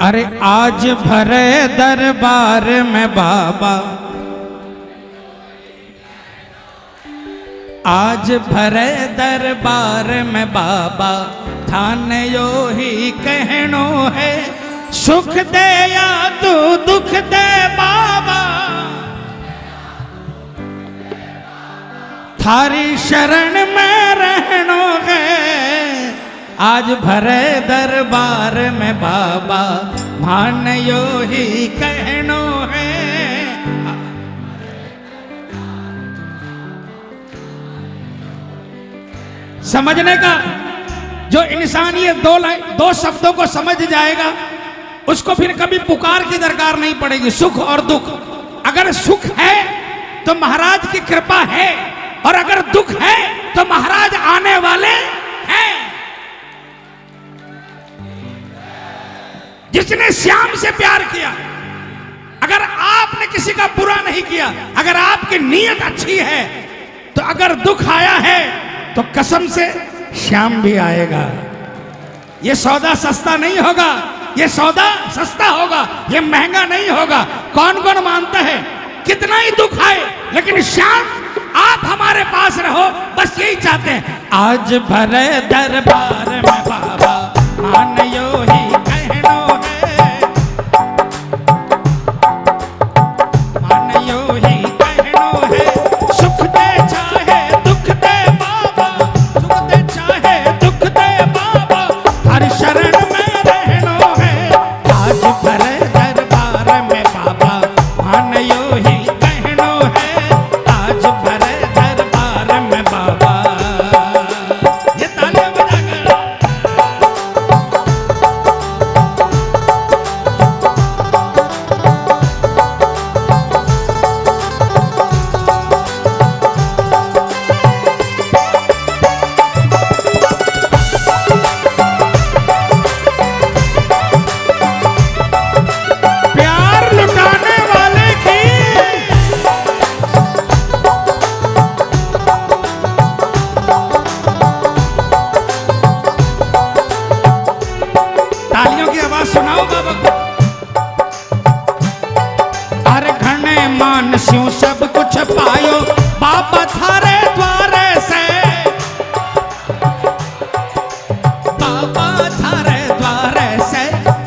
अरे आज भरे दरबार में बाबा, आज भरे दरबार में बाबा, थान यो ही कहनो है, सुख दे या तू दुख दे बाबा, थारी शरण में रहनो है। आज भरे दरबार में बाबा, मान यो ही कहनो है। समझने का जो इंसान ये दो शब्दों को समझ जाएगा, उसको फिर कभी पुकार की दरकार नहीं पड़ेगी। सुख और दुख, अगर सुख है तो महाराज की कृपा है, और अगर दुख है तो महाराज आने वाले हैं। जिसने श्याम से प्यार किया, अगर आपने किसी का बुरा नहीं किया, अगर आपकी नीयत अच्छी है, तो अगर दुख आया है तो कसम से श्याम भी आएगा। ये सौदा सस्ता नहीं होगा, ये सौदा सस्ता होगा, ये महंगा नहीं होगा। कौन कौन मानता है कितना ही दुख आए लेकिन श्याम आप हमारे पास रहो, बस यही चाहते हैं। आज भरे दरबार में बाबा, मान यो ही कहनो है, मान यो ही कहनो है। सुख दे चाहे दुख दे बाबा, सुख दे चाहे दुख दे बाबा, हर शरण में रहनो है। आज भरे दरबार में बाबा, मान यो ही कहनो है। आज भरे दरबार में बाबा, ये तालियां बजाकर प्यार लुटाने वाले की तालियों की आवाज सुनाओ बाबा को। अरे घने मानस्यों सब कुछ पायो बाबा थारे द्वारे से, बाबा थारे द्वारे से।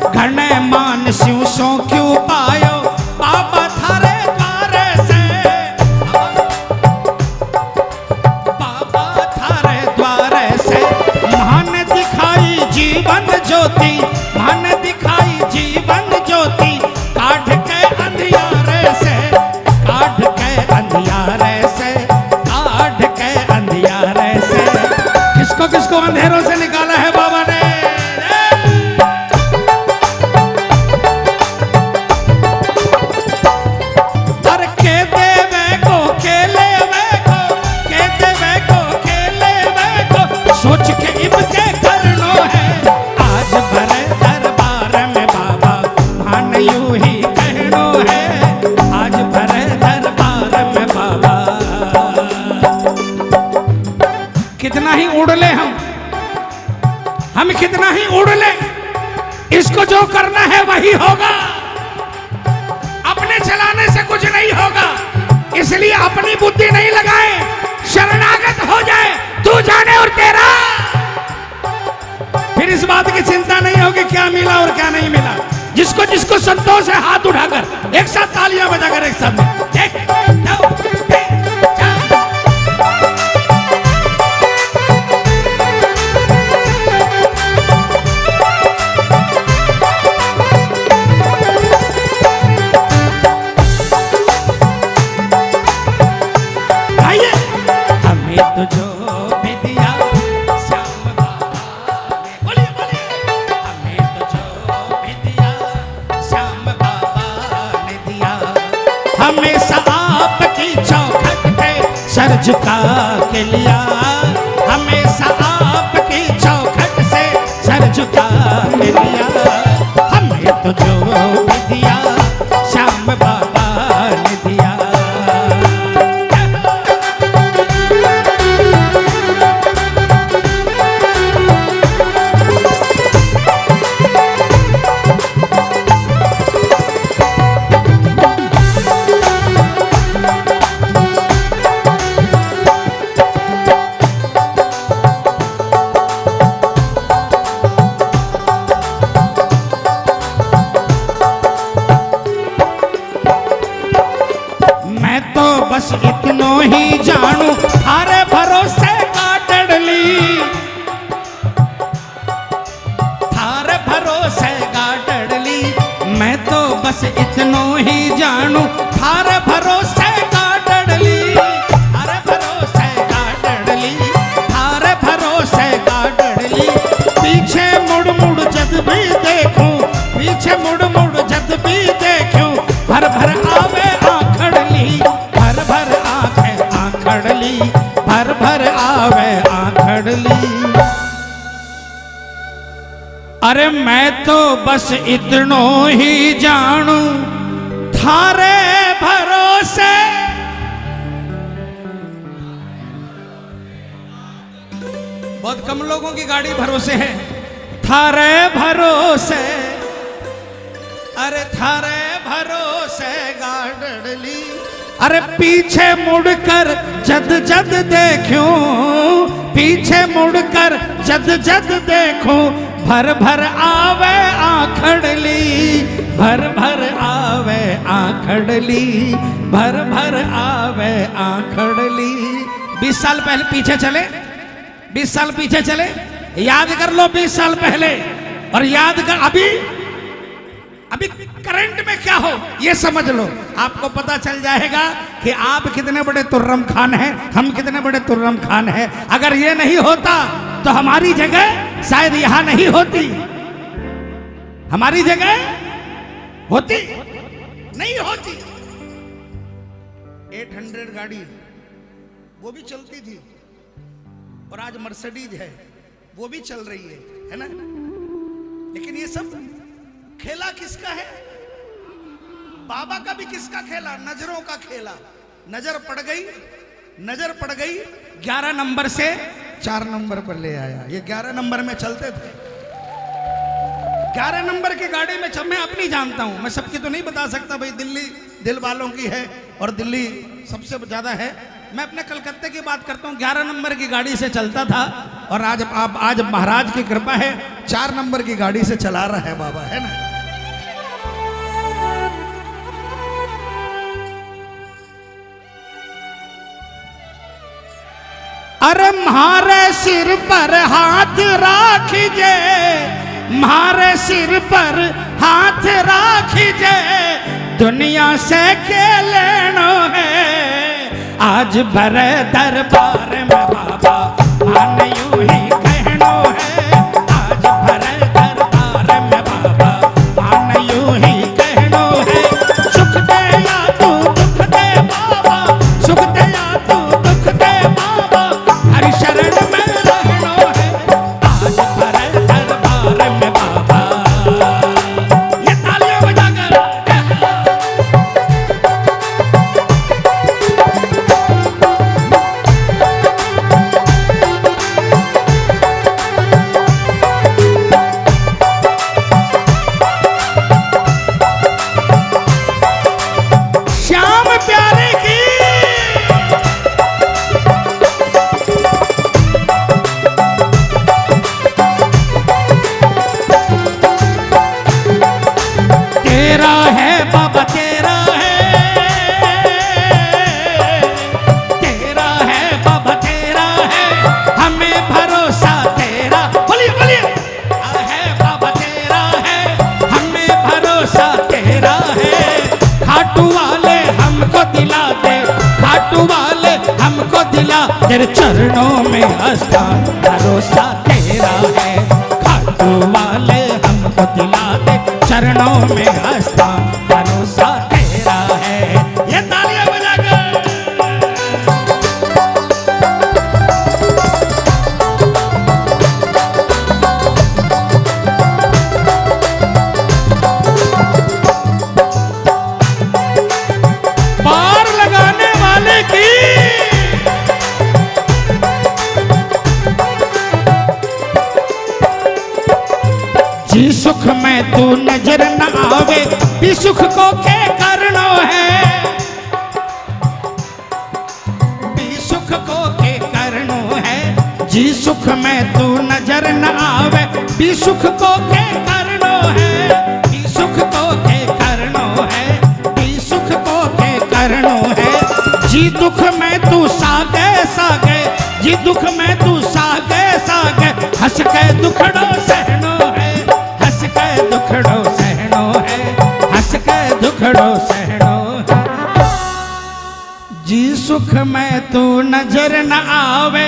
घने मानस्यों सो क्यों पायो बाबा थारे द्वारे से, बाबा थारे द्वारे से। महान दिखाई जीवन ज्योति, महान दिखाई जीवन ज्योति, काढ़ के अंधियारे से, काढ़ के अंधियारे से, काढ़ के अंधियारे से। किसको किसको अंधेरों से निकाला है बाबा ने। अरे के देवे को के लेवे को, के देवे को के लेवे को, सोच के इबके करनो है। आज भरे दरबार में बाबा, मान यूं ही कहनो है। आज भरे दरबार में बाबा, कितना ही उड़ ले हम कितना ही उड़ ले, इसको जो करना है वही होगा। अपने चलाने से कुछ नहीं होगा, इसलिए अपनी बुद्धि नहीं लगाए, शरणागत हो जाए, तू जाने और तेरा। फिर इस बात की चिंता नहीं होगी क्या मिला और क्या नहीं मिला। जिसको जिसको संतोष है हाथ उठाकर एक साथ तालियां बजाकर एक साथ में। एक, दो, तीन, चार। आइए। हमें तो जो भी दिया श्याम बाबा ने, बोलिए बोलिए। हमें तो जो भी दिया श्याम बाबा ने दिया। हमेशा आपकी चौखट पे सर झुका के लिया, हमेशा आपकी चौखट से सर झुका के लिया। हमें तो जो भी दिया श्याम बाबा ने दिया। बस इतनो ही जानू थारे भरोसे का डडली, थारे भरोसे का डडली। मैं तो बस इतनो ही जानू थारे भरोसे का डडली, थारे भरोसे का डडली, थारे भरोसे का डडली। पीछे मुड़ मुड़ जब भी देखूं, पीछे मुड़ मुड़ जब भी देखूं, भर भर आवे आखड़ली, भर भर आवे आखड़ली, भर भर आवे आखड़ली। अरे मैं तो बस इतनो ही जानू थारे भरोसे, बहुत कम लोगों की गाड़ी भरोसे है, थारे भरोसे, अरे थारे भरोसे गाड़ली। अरे पीछे मुड़कर जद जद देखूं, पीछे मुड़कर जद जद देखूं, भर भर आवे आखड़ली, भर भर आवे आखड़ली, भर भर आवे आखड़ली। 20 साल पहले पीछे चले, 20 साल पीछे चले, याद कर लो 20 साल पहले, और याद कर अभी, अभी करंट में क्या हो ये समझ लो। आपको पता चल जाएगा कि आप कितने बड़े तुर्रम खान हैं, हम कितने बड़े तुर्रम खान हैं। अगर ये नहीं होता तो हमारी जगह शायद यहां नहीं होती, हमारी जगह होती नहीं होती। 800 गाड़ी वो भी चलती थी, और आज मर्सिडीज है वो भी चल रही है ना। लेकिन ये सब खेला किसका है? बाबा का भी किसका खेला? नजरों का खेला। नजर पड़ गई, नजर पड़ गई, 11 नंबर से 4 नंबर पर ले आया। ये 11 नंबर में चलते थे, 11 नंबर की गाड़ी में मैं अपनी जानता हूं, मैं सबकी तो नहीं बता सकता भाई, दिल्ली दिल वालों की है और दिल्ली सबसे ज्यादा है। मैं अपने कलकत्ते की बात करता हूं, 11 नंबर की गाड़ी से चलता था, और आज महाराज की कृपा है 4 नंबर की गाड़ी से चला रहा है बाबा, है ना। अरे म्हारे सिर पर हाथ राखिजे, म्हारे सिर पर हाथ राखिजे, दुनिया से के लेनो है, आज भरे दरबार में बाबा मान यूं ही कहनो है, आज भरे दरबार में बाबा मान यूं ही कहनो है। सुख दे या तू दुख दे बाबा, सुख दे या तू दुख दे बाबा, हरि शरण में रहनो है, आज भरे दरबार में बाबा। ये तालियां बजाकर श्याम प्यारे की तेरा है बाबा, तेरा है बाबा, तेरा है, हमें भरोसा तेरा। बोलिए बोलिए, है बाबा तेरा है, हमें भरोसा तेरा है। खाटू वाले हमको दिला दे, खाटू वाले हमको दिला, तेरे चरणों में स्थान, भरोसा तेरा है। खाटू वाले हमको दिला दे, चरणों में स्थान, भरोसा तेरा है। ये तालियां बजाकर पार लगाने वाले की जी सुख में तू नजर न आवे, भी सुख को के करनो है, भी सुख को के करनो है। जी सुख में तू नजर न आवे, भी सुख को के करनो है, भी सुख को के करनो है, भी सुख को के करनो है। जी दुख में तू सागे सागे, जी दुख में तू सागे सागे, हंस के दुखड़ो सहनो है, हंस के दुखड़ो सहनो है, हंस के दुखड़ो सहनो है। जी सुख में तू नजर न आवे,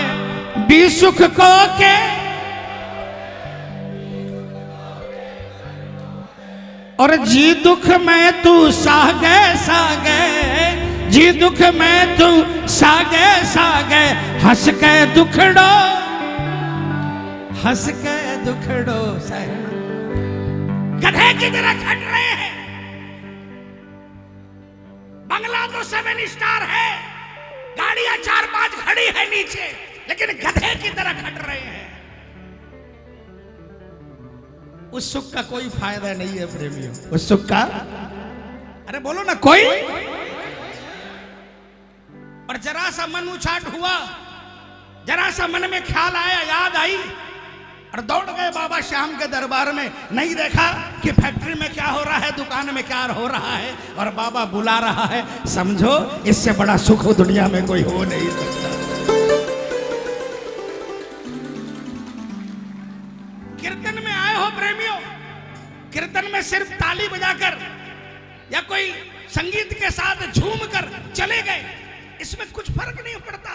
भी सुख को के और जी दुख में तू सागे सागे, जी दुख में तू सागे सागे, हंस के दुखड़ो, हंस के दुखड़ो सहनो। गधे की तरह खट रहे हैं। बंगला तो 7 स्टार है, गाड़ियां 4-5 खड़ी है नीचे, लेकिन गधे की तरह खट रहे हैं। उस सुख का कोई फायदा नहीं है प्रेमियों, उस सुख का, अरे बोलो ना कोई। और जरा सा मन उछाट हुआ, जरा सा मन में ख्याल आया, याद आई और दौड़ गए बाबा श्याम के दरबार में। नहीं देखा कि फैक्ट्री में क्या हो रहा है, दुकान में क्या हो रहा है, और बाबा बुला रहा है। समझो इससे बड़ा सुख दुनिया में कोई हो नहीं सकता। कीर्तन में आए हो प्रेमियों, कीर्तन में सिर्फ ताली बजाकर या कोई संगीत के साथ झूमकर चले गए, इसमें कुछ फर्क नहीं पड़ता।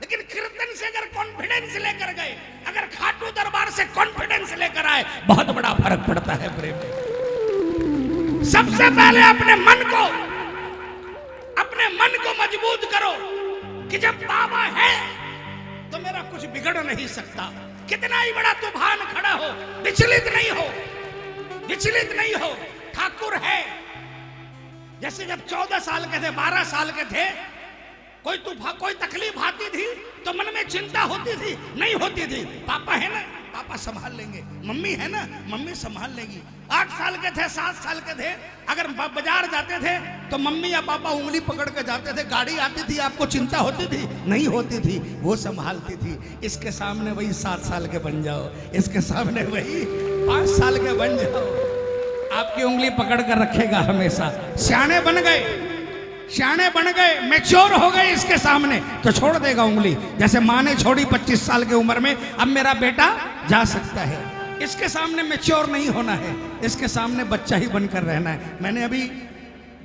लेकिन कीर्तन से अगर कॉन्फिडेंस लेकर गए, अगर खाटू दरबार से कॉन्फिडेंस लेकर आए, बहुत बड़ा फर्क पड़ता है प्रेम। सबसे पहले अपने मन को मजबूत करो कि जब बाबा है तो मेरा कुछ बिगड़ नहीं सकता। कितना ही बड़ा तूफान खड़ा हो, विचलित नहीं हो, विचलित नहीं हो। ठाकुर है। जैसे जब 14 साल के थे, 12 साल के थे, कोई तूफान, कोई तकलीफ आती थी तो मन में चिंता होती थी, नहीं होती थी। पापा है ना, पापा संभाल लेंगे। मम्मी है ना, मम्मी संभाल लेगी। 8 साल के थे, 7 साल के थे, अगर बाजार जाते थे तो मम्मी या पापा उंगली पकड़ के जाते थे। गाड़ी आती थी, आपको चिंता होती थी, नहीं होती थी, वो संभालती थी। इसके सामने वही 7 साल के बन जाओ, इसके सामने वही 5 साल के बन जाओ, आपकी उंगली पकड़ कर रखेगा हमेशा। सियाने बन गए, सियाने बन गए, मैच्योर हो गए, इसके सामने तो छोड़ देगा उंगली। जैसे माँ ने छोड़ी 25 साल की उम्र में, अब मेरा बेटा जा सकता है। इसके सामने मैच्योर नहीं होना है, इसके सामने बच्चा ही बनकर रहना है। मैंने अभी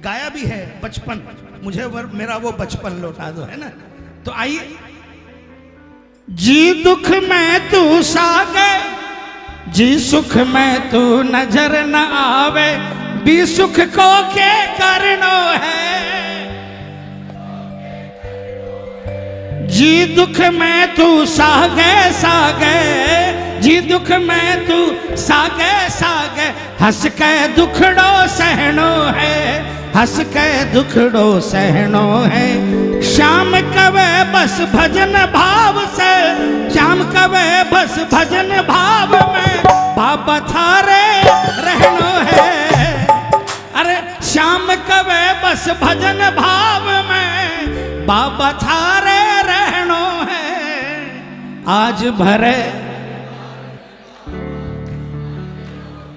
गाया भी है बचपन, मुझे मेरा वो बचपन लौटा दो, है ना। तो आइए। जी दुख में तू सागे, जी सुख में तू नजर न आवे, भी सुख को के करनो है। जी दुख में तू सागे सागे, जी दुख में तू सागे सागे, हंस के दुखड़ो सहनो है, हंस के दुखड़ो सहनो है। श्याम कवे बस भजन भाव से, श्याम कवे बस भजन भाव में, बाबा थारे रहनो है। अरे श्याम कवे बस भजन भाव में, बाबा थारे रहनो है। आज भरे